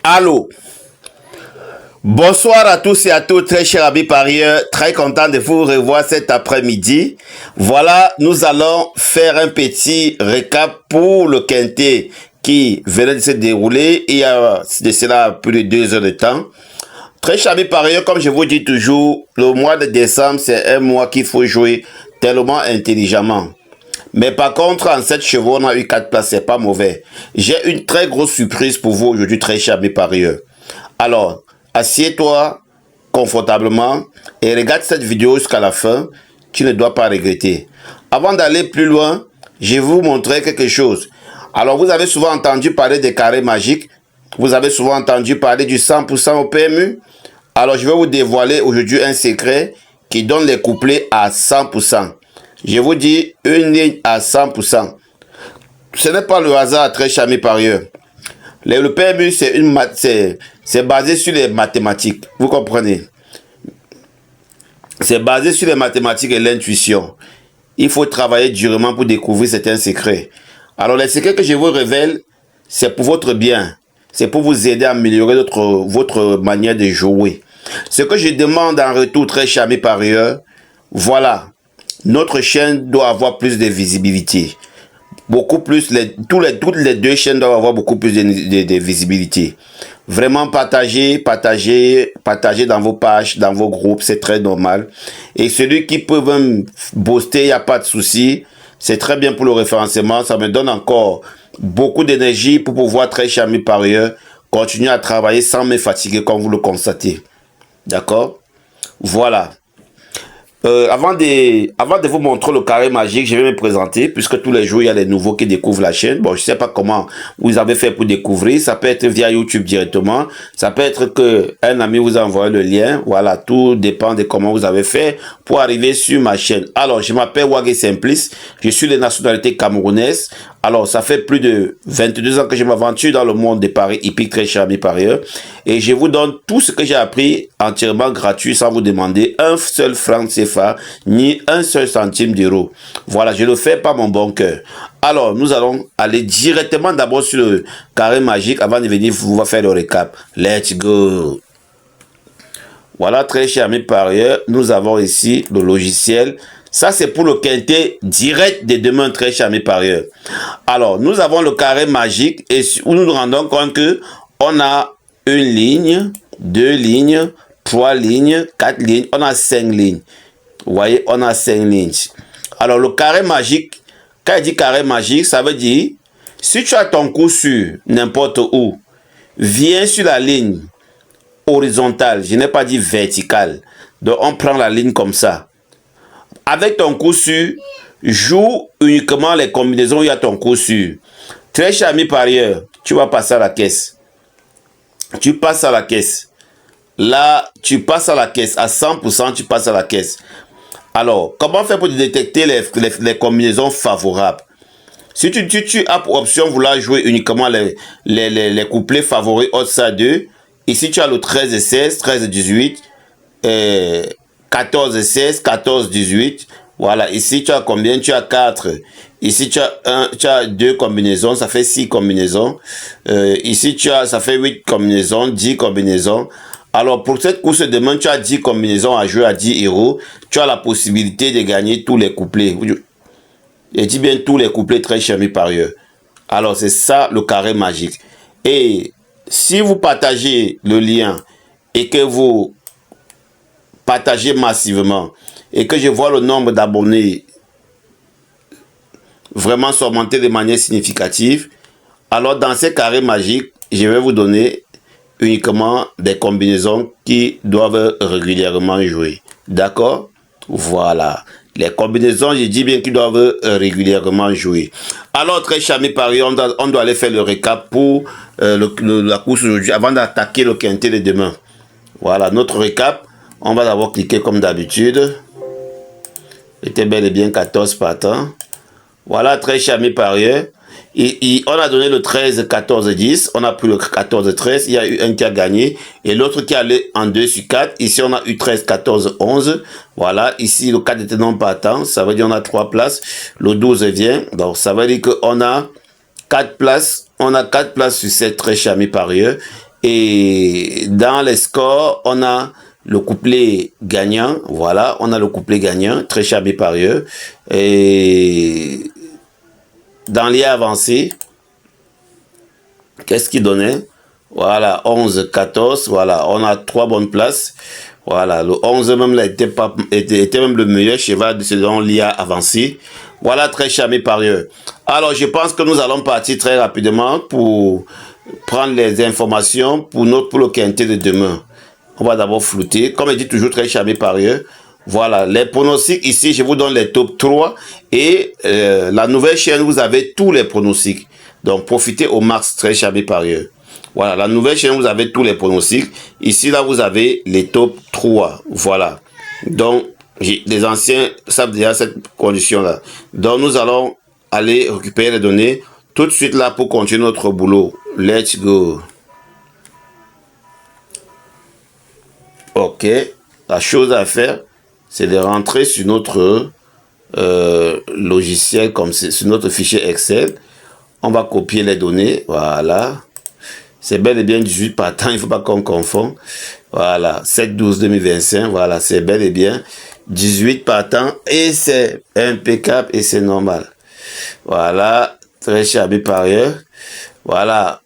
Allô. Bonsoir à tous et à toutes, très chers amis parieurs. Très content de vous revoir cet après-midi. Voilà, nous allons faire un petit récap pour le quintet qui venait de se dérouler il y a de cela plus de 2 heures de temps. Très chers amis parieurs, comme je vous dis toujours, le mois de décembre, c'est un mois qu'il faut jouer tellement intelligemment. Mais par contre, en 7 chevaux, on a eu 4 places, c'est pas mauvais. J'ai une très grosse surprise pour vous aujourd'hui, très chers amis parieurs. Alors, assieds-toi confortablement et regarde cette vidéo jusqu'à la fin. Tu ne dois pas regretter. Avant d'aller plus loin, je vais vous montrer quelque chose. Alors, vous avez souvent entendu parler des carrés magiques. Vous avez souvent entendu parler du 100% au PMU. Alors, je vais vous dévoiler aujourd'hui un secret qui donne les couplets à 100%. Je vous dis une ligne à 100%. Ce n'est pas le hasard, très chers amis parieurs. Le PMU, c'est basé sur les mathématiques. Vous comprenez? C'est basé sur les mathématiques et l'intuition. Il faut travailler durement pour découvrir certains secrets. Alors, les secrets que je vous révèle, c'est pour votre bien. C'est pour vous aider à améliorer votre manière de jouer. Ce que je demande en retour, très chers amis parieurs, voilà. Notre chaîne doit avoir plus de visibilité. Beaucoup plus, toutes les deux chaînes doivent avoir beaucoup plus de visibilité. Vraiment partagez dans vos pages, dans vos groupes, c'est très normal. Et celui qui peut même booster, il n'y a pas de souci. C'est très bien pour le référencement. Ça me donne encore beaucoup d'énergie pour pouvoir, très chers amis parieurs, continuer à travailler sans me fatiguer comme vous le constatez. D'accord? Voilà. Avant de vous montrer le carré magique, je vais me présenter, puisque tous les jours, il y a des nouveaux qui découvrent la chaîne. Bon, je ne sais pas comment vous avez fait pour découvrir. Ça peut être via YouTube directement. Ça peut être que un ami vous a envoyé le lien. Voilà, tout dépend de comment vous avez fait pour arriver sur ma chaîne. Alors, je m'appelle Wagé Simplice. Je suis de nationalité camerounaise. Alors, ça fait plus de 22 ans que je m'aventure dans le monde des paris hippiques, très chers amis parieurs. Et je vous donne tout ce que j'ai appris entièrement gratuit sans vous demander un seul franc CFA ni un seul centime d'euro. Voilà, je le fais par mon bon cœur. Alors, nous allons aller directement d'abord sur le carré magique avant de venir vous faire le récap. Let's go! Voilà, très chers amis parieurs, nous avons ici le logiciel. Ça, c'est pour le quintet direct de demain, très chers amis parieurs. Alors, nous avons le carré magique et où nous nous rendons compte que on a une ligne, 2 lignes, 3 lignes, 4 lignes, on a 5 lignes. Vous voyez, on a 5 lignes. Alors, le carré magique, quand il dit carré magique, ça veut dire, si tu as ton coup sur n'importe où, viens sur la ligne horizontale, je n'ai pas dit verticale. Donc, on prend la ligne comme ça. Avec ton coup sûr, joue uniquement les combinaisons où il y a ton coup sûr. Très cher ami parieur, tu vas passer à la caisse. Tu passes à la caisse. Là, tu passes à la caisse. À 100%, tu passes à la caisse. Alors, comment faire pour détecter les combinaisons favorables? Si tu as pour option vouloir jouer uniquement les couplets favoris au 2, ici tu as le 13-16, 13-18, 14-16, 14-18. Voilà, ici tu as combien? Tu as 4. Ici tu as 2 combinaisons, ça fait 6 combinaisons. Ici ça fait 8 combinaisons, 10 combinaisons. Alors pour cette course de demain, tu as 10 combinaisons à jouer à 10 euros. Tu as la possibilité de gagner tous les couplets. Et dis bien tous les couplets, très chers amis parieurs. Alors c'est ça le carré magique. Et si vous partagez le lien et que vous partagez massivement et que je vois le nombre d'abonnés vraiment s'augmenter de manière significative, alors dans ces carrés magiques, je vais vous donner uniquement des combinaisons qui doivent régulièrement jouer. D'accord? Voilà. Les combinaisons, je dis bien qu'ils doivent régulièrement jouer. Alors, très chers amis parieurs, on doit aller faire le récap pour la course aujourd'hui avant d'attaquer le quintet de demain. Voilà, notre récap. On va d'abord cliquer comme d'habitude. C'était bel et bien 14 partants. Voilà, très chers amis parieurs. On a donné le 13, 14, 10. On a pris le 14, 13. Il y a eu un qui a gagné. Et l'autre qui allait en 2 sur 4. Ici, on a eu 13, 14, 11. Voilà. Ici, le 4 était non partant. Ça veut dire qu'on a 3 places. Le 12 vient. Donc, ça veut dire qu'on a 4 places. On a 4 places sur 7, très chers amis parieurs. Et dans les scores, on a le couplet gagnant. Voilà, on a le couplet gagnant, très charmé parieur. Et dans l'IA avancé, qu'est-ce qu'il donnait? Voilà, 11, 14, voilà, on a 3 bonnes places. Voilà, le 11 même là était même le meilleur cheval selon l'IA avancé. Voilà, très charmé parieur. Alors, je pense que nous allons partir très rapidement pour prendre les informations pour le quintet de demain. On va d'abord flouter. Comme je dis toujours, très charmé parieur. Voilà, les pronostics ici, je vous donne les top 3. Et la nouvelle chaîne, vous avez tous les pronostics. Donc, profitez au max, très charmé parieur. Voilà, la nouvelle chaîne, vous avez tous les pronostics. Ici, là, vous avez les top 3. Voilà. Donc, les anciens savent déjà cette condition-là. Donc, nous allons aller récupérer les données tout de suite là pour continuer notre boulot. Let's go. Ok. La chose à faire, c'est de rentrer sur notre logiciel, comme sur notre fichier Excel. On va copier les données. Voilà. C'est bel et bien 18 partants, il ne faut pas qu'on confonde. Voilà, 7-12-2025, voilà, c'est bel et bien 18 partants et c'est impeccable et c'est normal. Voilà, très charmé par ailleurs. Voilà,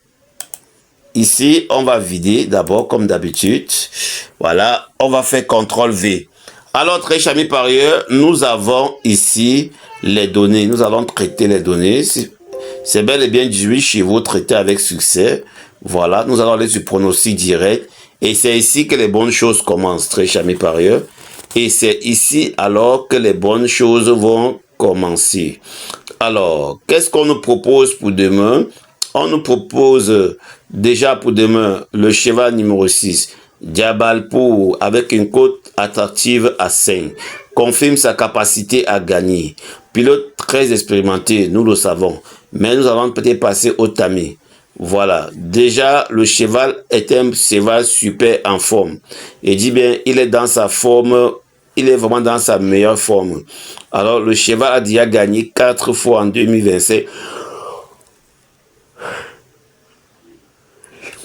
ici, on va vider d'abord comme d'habitude. Voilà, on va faire CTRL V. Alors, très charmé par ailleurs, nous avons ici les données. Nous allons traiter les données. C'est bel et bien 18 chevaux traités avec succès. Voilà, nous allons aller sur pronostic direct. Et c'est ici que les bonnes choses commencent, très charmé par ailleurs. Et c'est ici alors que les bonnes choses vont commencer. Alors, qu'est-ce qu'on nous propose pour demain? On nous propose déjà pour demain le cheval numéro 6, Diabalpo, avec une cote attractive à 5. Confirme sa capacité à gagner. Pilote très expérimenté, nous le savons. Mais nous allons peut-être passer au tamis. Voilà, déjà le cheval est un cheval super en forme. Et dit bien, il est dans sa forme, il est vraiment dans sa meilleure forme. Alors le cheval a déjà gagné 4 fois en 2025.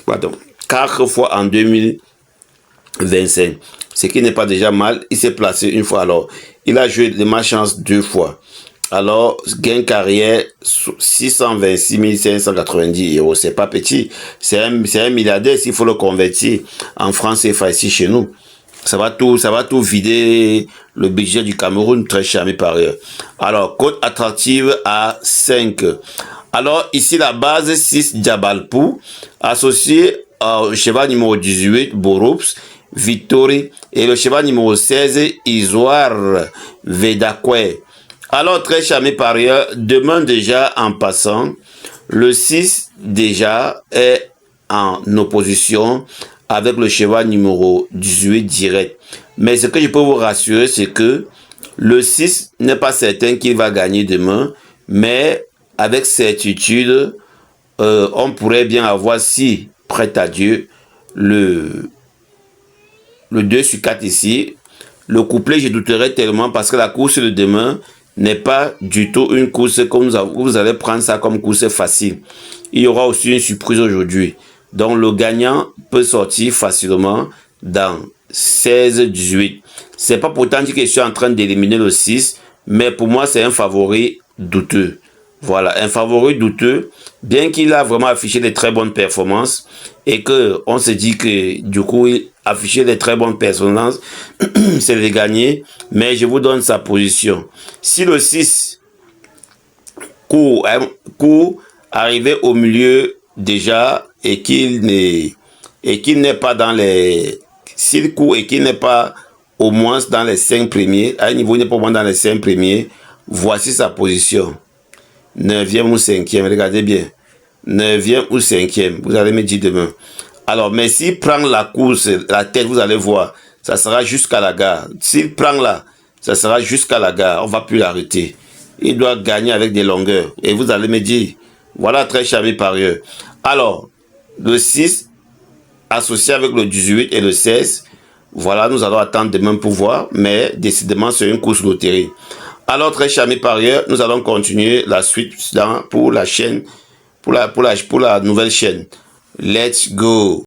Pardon, 4 fois en 2025. Ce qui n'est pas déjà mal, il s'est placé une fois alors. Il a joué de malchance 2 fois. Alors, gain carrière, 626 590 euros. C'est pas petit. C'est un milliardaire s'il faut le convertir en francs CFA ici chez nous. Ça va tout vider le budget du Cameroun, très charmé par ailleurs. Alors, cote attractive à 5. Alors, ici, la base 6 Diabalpou, associé au cheval numéro 18, Boroups, Victory, et le cheval numéro 16, Isoire Vedakwe. Alors, très charmé par ailleurs, demain déjà en passant, le 6 déjà est en opposition avec le cheval numéro 18 direct. Mais ce que je peux vous rassurer, c'est que le 6 n'est pas certain qu'il va gagner demain, mais avec certitude, on pourrait bien avoir, si prêt à Dieu, le 2 sur 4 ici. Le couplet, je douterais tellement parce que la course de demain n'est pas du tout une course comme vous allez prendre ça comme course facile. Il y aura aussi une surprise aujourd'hui. Donc le gagnant peut sortir facilement dans 16-18. C'est pas pourtant que je suis en train d'éliminer le 6, mais pour moi c'est un favori douteux. Voilà, un favori douteux, bien qu'il a vraiment affiché de très bonnes performances et que on se dit que du coup il affichait de très bonnes performances, c'est de gagner, mais je vous donne sa position. Si le 6 court arrivé au milieu déjà et qu'il n'est pas dans les, s'il court et qu'il n'est pas au moins dans les 5 premiers, à un niveau il n'est pas au moins dans les 5 premiers, voici sa position. 9e ou 5e, regardez bien. 9e ou 5e, vous allez me dire demain. Alors, mais s'il prend la course, la tête, vous allez voir, ça sera jusqu'à la gare. S'il prend là, ça sera jusqu'à la gare, on ne va plus l'arrêter. Il doit gagner avec des longueurs. Et vous allez me dire, voilà très charmé par eux. Alors, le 6, associé avec le 18 et le 16, voilà, nous allons attendre demain pour voir, mais décidément, c'est une course loterie. Alors, très charmé par ailleurs, nous allons continuer la suite pour la chaîne, pour la nouvelle chaîne. Let's go!